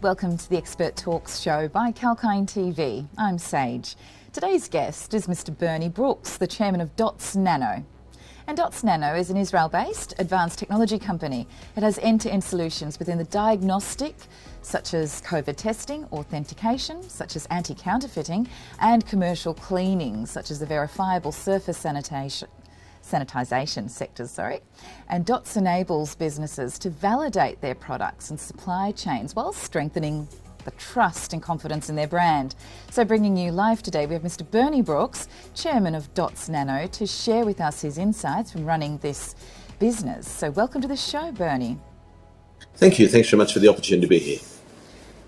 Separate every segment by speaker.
Speaker 1: Welcome to the Expert Talks show by Kalkine TV. I'm Sage. Today's guest is Mr Bernie Brookes, the chairman of Dots Nano. And Dots Nano is an Israel-based advanced technology company. It has end-to-end solutions within the diagnostic, such as COVID testing, authentication, such as anti-counterfeiting, and commercial cleaning, such as the verifiable surface sanitisation sectors, And Dots enables businesses to validate their products and supply chains while strengthening the trust and confidence in their brand. So bringing you live today, we have Mr Bernie Brookes, chairman of Dots Nano, to share with us his insights from running this business. So welcome to the show, Bernie.
Speaker 2: Thank you. Thanks very much for the opportunity to be here.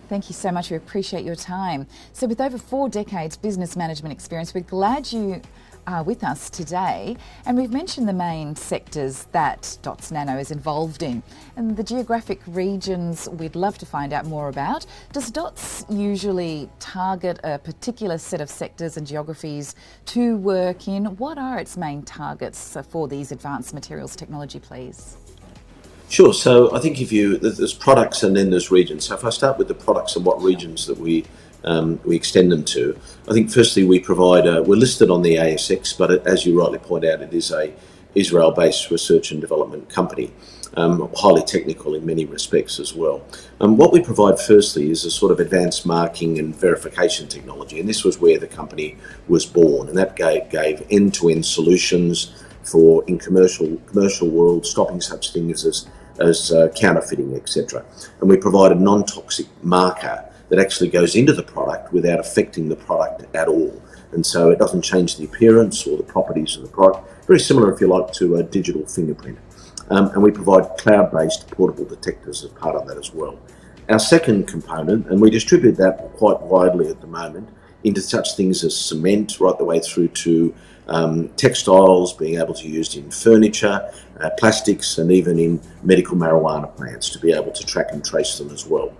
Speaker 1: Thank you so much. We appreciate your time. So with over 4 decades business management experience, we're glad you are with us today, and we've mentioned the main sectors that Dots Nano is involved in and the geographic regions we'd love to find out more about. Does Dots usually target a particular set of sectors and geographies to work in? What are its main targets for these advanced materials technology, please?
Speaker 2: Sure. So I think there's products and then there's regions. So if I start with the products and what regions that we extend them to, I think firstly we provide, we're listed on the ASX, but as you rightly point out, it is a Israel-based research and development company, highly technical in many respects as well. What we provide firstly is a sort of advanced marking and verification technology, and this was where the company was born, and that gave end-to-end solutions for in commercial world, stopping such things as counterfeiting, etc. And we provide a non-toxic marker that actually goes into the product without affecting the product at all. And so it doesn't change the appearance or the properties of the product. Very similar, if you like, to a digital fingerprint. And we provide cloud-based portable detectors as part of that as well. Our second component, and we distribute that quite widely at the moment, into such things as cement, right the way through to textiles, being able to be used in furniture, plastics, and even in medical marijuana plants to be able to track and trace them as well.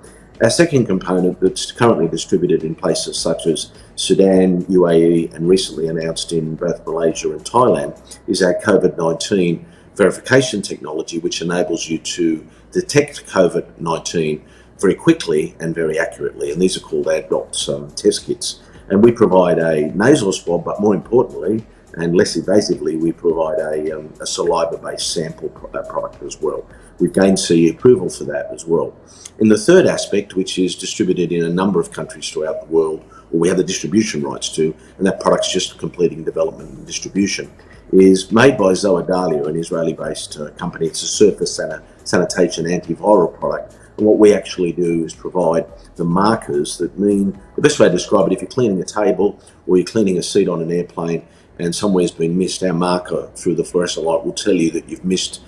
Speaker 2: Our second component that's currently distributed in places such as Sudan, UAE, and recently announced in both Malaysia and Thailand is our COVID-19 verification technology, which enables you to detect COVID-19 very quickly and very accurately. And these are called our Dots test kits. And we provide a nasal swab, but more importantly, and less invasively, we provide a saliva-based sample product as well. We've gained CE approval for that as well. In the third aspect, which is distributed in a number of countries throughout the world, or we have the distribution rights to, and that product's just completing development and distribution, is made by Zoedalia, an Israeli-based company. It's a surface sanitation antiviral product. And what we actually do is provide the markers that mean, the best way to describe it, if you're cleaning a table or you're cleaning a seat on an airplane and somewhere's been missed, our marker through the fluorescent light will tell you that you've missed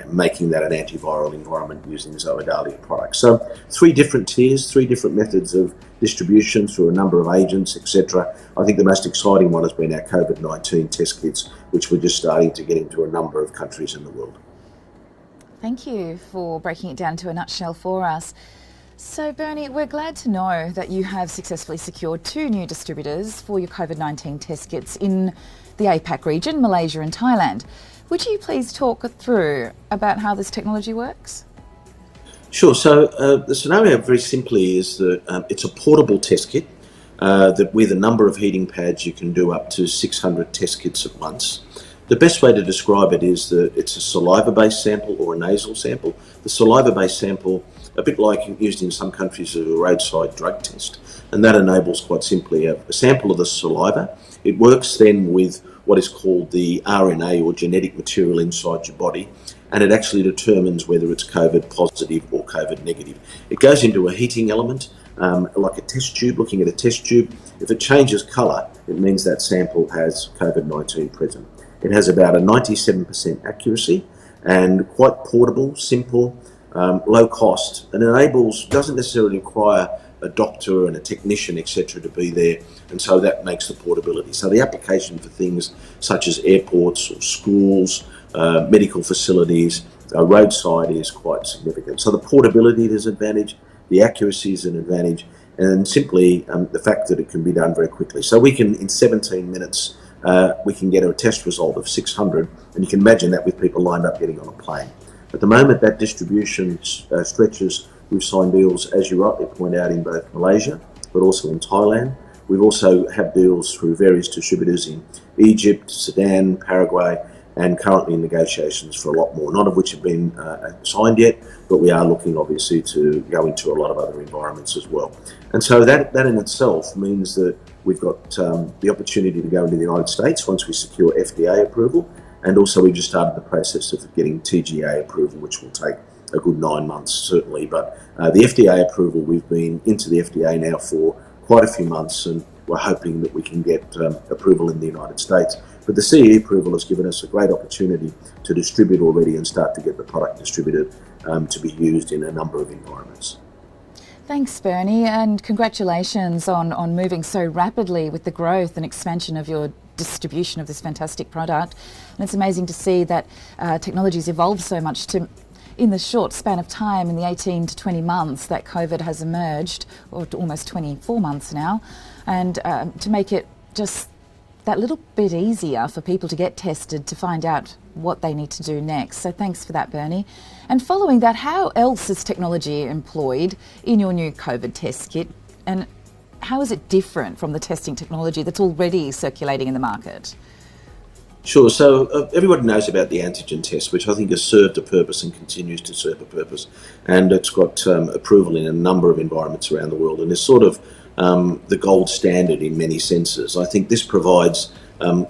Speaker 2: making that an antiviral environment using Zoedalia products. So 3 different tiers, 3 different methods of distribution through a number of agents, etc. I think the most exciting one has been our COVID-19 test kits, which we're just starting to get into a number of countries in the world.
Speaker 1: Thank you for breaking it down to a nutshell for us. So Bernie, we're glad to know that you have successfully secured 2 new distributors for your COVID-19 test kits in the APAC region, Malaysia and Thailand. Would you please talk through about how this technology works?
Speaker 2: Sure. So the scenario very simply is that it's a portable test kit that with a number of heating pads you can do up to 600 test kits at once. The best way to describe it is that it's a saliva-based sample or a nasal sample. The saliva-based sample, a bit like used in some countries as a roadside drug test, and that enables quite simply a sample of the saliva. It works then with what is called the RNA or genetic material inside your body, and it actually determines whether it's COVID positive or COVID negative. It goes into a heating element, like a test tube, looking at a test tube. If it changes colour, it means that sample has COVID-19 present. It has about a 97% accuracy and quite portable, simple, low cost, and doesn't necessarily require a doctor and a technician, etc., to be there, and so that makes the portability. So the application for things such as airports or schools, medical facilities, roadside is quite significant. So the portability is an advantage, the accuracy is an advantage, and simply the fact that it can be done very quickly. So we can, in 17 minutes, we can get a test result of 600, and you can imagine that with people lined up getting on a plane. At the moment, that distribution stretches We've signed deals, as you rightly point out, in both Malaysia, but also in Thailand. We've also had deals through various distributors in Egypt, Sudan, Paraguay, and currently in negotiations for a lot more, none of which have been signed yet, but we are looking obviously to go into a lot of other environments as well. And so that in itself means that we've got the opportunity to go into the United States once we secure FDA approval, and also we've just started the process of getting TGA approval, which will take a good 9 months certainly. But the FDA approval, we've been into the FDA now for quite a few months, and we're hoping that we can get approval in the United States. But the CE approval has given us a great opportunity to distribute already and start to get the product distributed to be used in a number of environments.
Speaker 1: Thanks, Bernie, and congratulations on moving so rapidly with the growth and expansion of your distribution of this fantastic product. And it's amazing to see that technology's evolved so much in the short span of time, in the 18 to 20 months that COVID has emerged, or almost 24 months now, and to make it just that little bit easier for people to get tested to find out what they need to do next. So thanks for that, Bernie. And following that, how else is technology employed in your new COVID test kit, and how is it different from the testing technology that's already circulating in the market?
Speaker 2: Sure. So everybody knows about the antigen test, which I think has served a purpose and continues to serve a purpose. And it's got approval in a number of environments around the world, and is sort of the gold standard in many senses. I think this provides,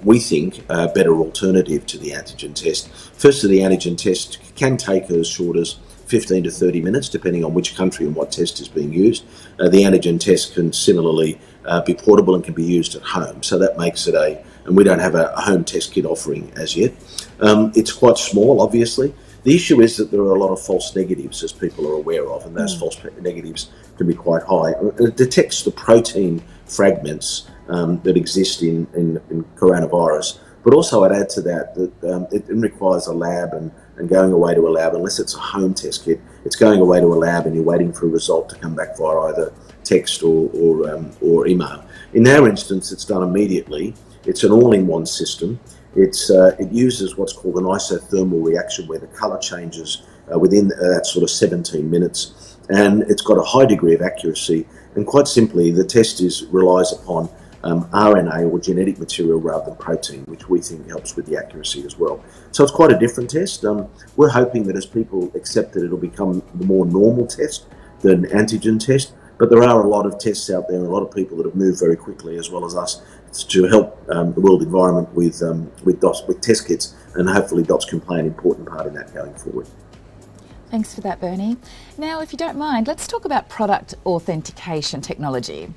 Speaker 2: we think, a better alternative to the antigen test. Firstly, the antigen test can take as short as 15 to 30 minutes, depending on which country and what test is being used. The antigen test can similarly be portable and can be used at home. So that makes it and we don't have a home test kit offering as yet. It's quite small, obviously. The issue is that there are a lot of false negatives, as people are aware of, and those false negatives can be quite high. It detects the protein fragments that exist in coronavirus, but also I'd add to that it requires a lab and going away to a lab. Unless it's a home test kit, it's going away to a lab and you're waiting for a result to come back via either text or email. In our instance, it's done immediately. It's an all-in-one system. It uses what's called an isothermal reaction, where the colour changes within that sort of 17 minutes, and it's got a high degree of accuracy. And quite simply, the test relies upon RNA or genetic material rather than protein, which we think helps with the accuracy as well. So it's quite a different test. We're hoping that as people accept it, it'll become the more normal test than antigen test. But there are a lot of tests out there and a lot of people that have moved very quickly, as well as us, to help the world environment with Dots, with test kits, and hopefully Dots can play an important part in that going forward.
Speaker 1: Thanks for that, Bernie. Now, if you don't mind, let's talk about product authentication technology.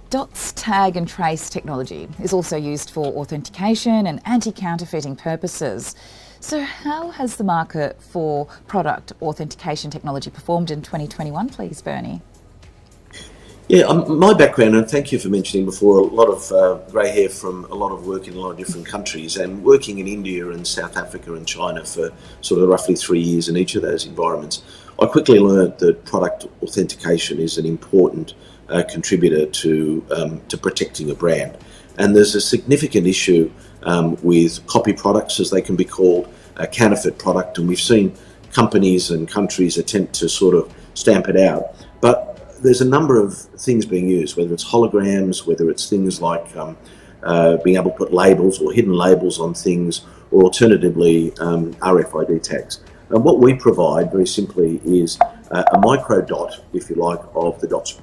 Speaker 1: Dots tag and trace technology is also used for authentication and anti-counterfeiting purposes. So how has the market for product authentication technology performed in 2021, please, Bernie?
Speaker 2: Yeah, my background, and thank you for mentioning before, a lot of grey hair from a lot of work in a lot of different countries, and working in India and South Africa and China for sort of roughly 3 years in each of those environments. I quickly learned that product authentication is an important contributor to protecting a brand. And there's a significant issue with copy products, as they can be called, a counterfeit product, and we've seen companies and countries attempt to sort of stamp it out. But there's a number of things being used, whether it's holograms, whether it's things like being able to put labels or hidden labels on things, or alternatively RFID tags. And what we provide very simply is a micro dot, if you like, of the Dots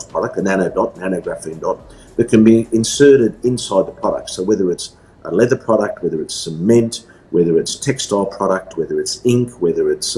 Speaker 2: product, a nano dot, nanographene dot, that can be inserted inside the product. So whether it's a leather product, whether it's cement, whether it's textile product, whether it's ink, whether it's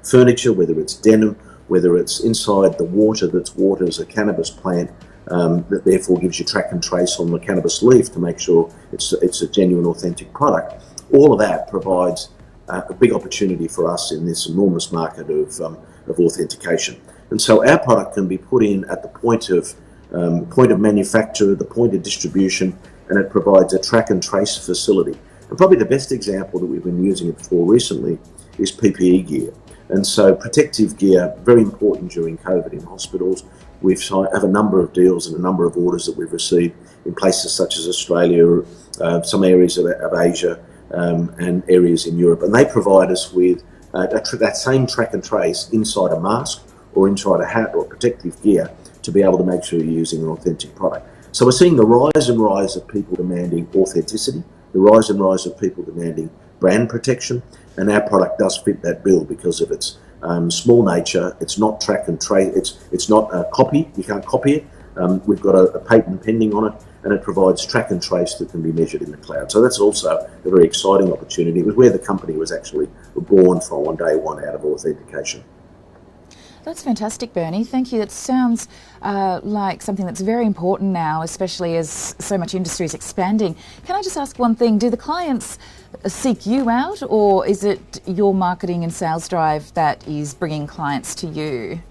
Speaker 2: furniture, whether it's denim, whether it's inside the water that's waters a cannabis plant, that therefore gives you track and trace on the cannabis leaf to make sure it's a genuine, authentic product. All of that provides a big opportunity for us in this enormous market of authentication. And so our product can be put in at the point of manufacture, the point of distribution, and it provides a track and trace facility. And probably the best example that we've been using it for recently is PPE gear. And so protective gear, very important during COVID in hospitals. We have a number of deals and a number of orders that we've received in places such as Australia, some areas of Asia, and areas in Europe. And they provide us with that same track and trace inside a mask or inside a hat or protective gear to be able to make sure you're using an authentic product. So we're seeing the rise of people demanding authenticity, the rise of people demanding brand protection, and our product does fit that bill because of its small nature. It's not track and trace. It's not a copy. You can't copy it. We've got a patent pending on it, and it provides track and trace that can be measured in the cloud. So that's also a very exciting opportunity. It was where the company was actually born from on day one, out of authentication.
Speaker 1: That's fantastic, Bernie. Thank you. That sounds like something that's very important now, especially as so much industry is expanding. Can I just ask one thing? Do the clients seek you out, or is it your marketing and sales drive that is bringing clients to you?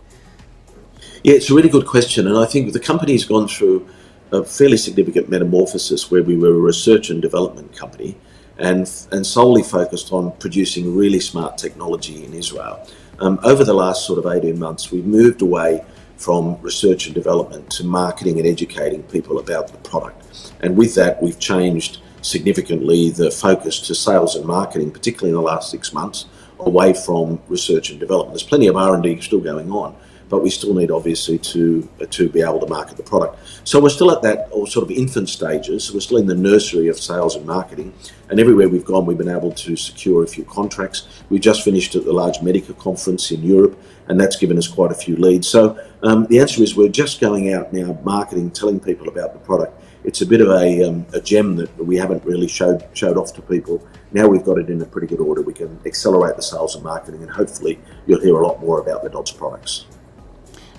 Speaker 2: Yeah, it's a really good question, and I think the company's gone through a fairly significant metamorphosis where we were a research and development company and solely focused on producing really smart technology in Israel. Over the last sort of 18 months, we've moved away from research and development to marketing and educating people about the product. And with that, we've changed significantly the focus to sales and marketing, particularly in the last 6 months, away from research and development. There's plenty of R&D still going on, but we still need, obviously, to be able to market the product. So we're still at that sort of infant stages. We're still in the nursery of sales and marketing, and everywhere we've gone, we've been able to secure a few contracts. We just finished at the large Medica conference in Europe, and that's given us quite a few leads. So the answer is we're just going out now, marketing, telling people about the product. It's a bit of a gem that we haven't really showed off to people. Now we've got it in a pretty good order. We can accelerate the sales and marketing, and hopefully you'll hear a lot more about the Dots products.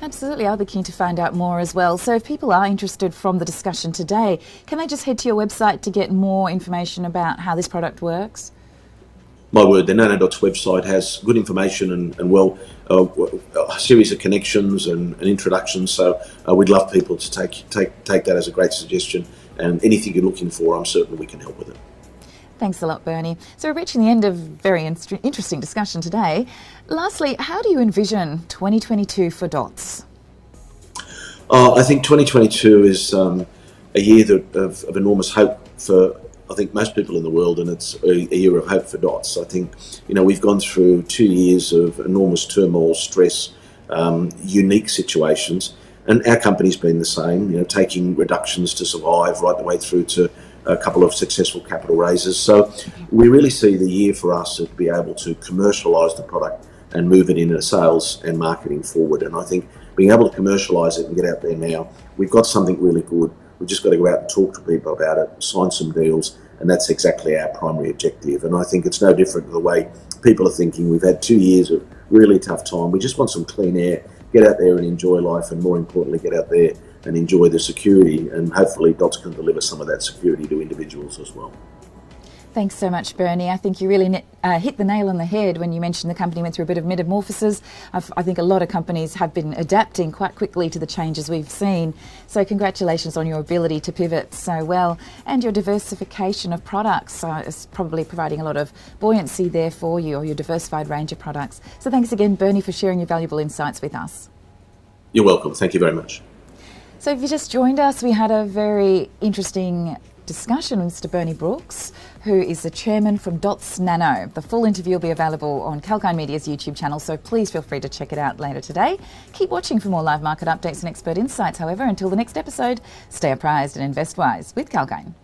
Speaker 1: Absolutely, I'll be keen to find out more as well. So if people are interested from the discussion today, can they just head to your website to get more information about how this product works?
Speaker 2: My word, the NanoDots website has good information and a series of connections and introductions. So we'd love people to take that as a great suggestion. And anything you're looking for, I'm certain we can help with it.
Speaker 1: Thanks a lot, Bernie. So we're reaching the end of a very interesting discussion today. Lastly, how do you envision 2022 for Dots?
Speaker 2: I think 2022 is a year of enormous hope for, I think, most people in the world, and it's a year of hope for Dots. I think, we've gone through 2 years of enormous turmoil, stress, unique situations, and our company's been the same, taking reductions to survive right the way through to a couple of successful capital raises. So we really see the year for us to be able to commercialise the product and move it into sales and marketing forward. And I think being able to commercialise it and get out there now, we've got something really good. We've just got to go out and talk to people about it, sign some deals, and that's exactly our primary objective. And I think it's no different to the way people are thinking. We've had 2 years of really tough time. We just want some clean air, get out there and enjoy life, and more importantly, get out there and enjoy the security, and hopefully Dots can deliver some of that security to individuals as well.
Speaker 1: Thanks so much, Bernie. I think you really hit the nail on the head when you mentioned the company went through a bit of metamorphosis. I think a lot of companies have been adapting quite quickly to the changes we've seen. So congratulations on your ability to pivot so well, and your diversification of products is probably providing a lot of buoyancy there for you, or your diversified range of products. So thanks again, Bernie, for sharing your valuable insights with us.
Speaker 2: You're welcome. Thank you very much.
Speaker 1: So if you just joined us, we had a very interesting discussion with Mr Bernie Brookes, who is the chairman from Dots Nano. The full interview will be available on Kalkine Media's YouTube channel, so please feel free to check it out later today. Keep watching for more live market updates and expert insights. However, until the next episode, stay apprised and invest wise with Kalkine.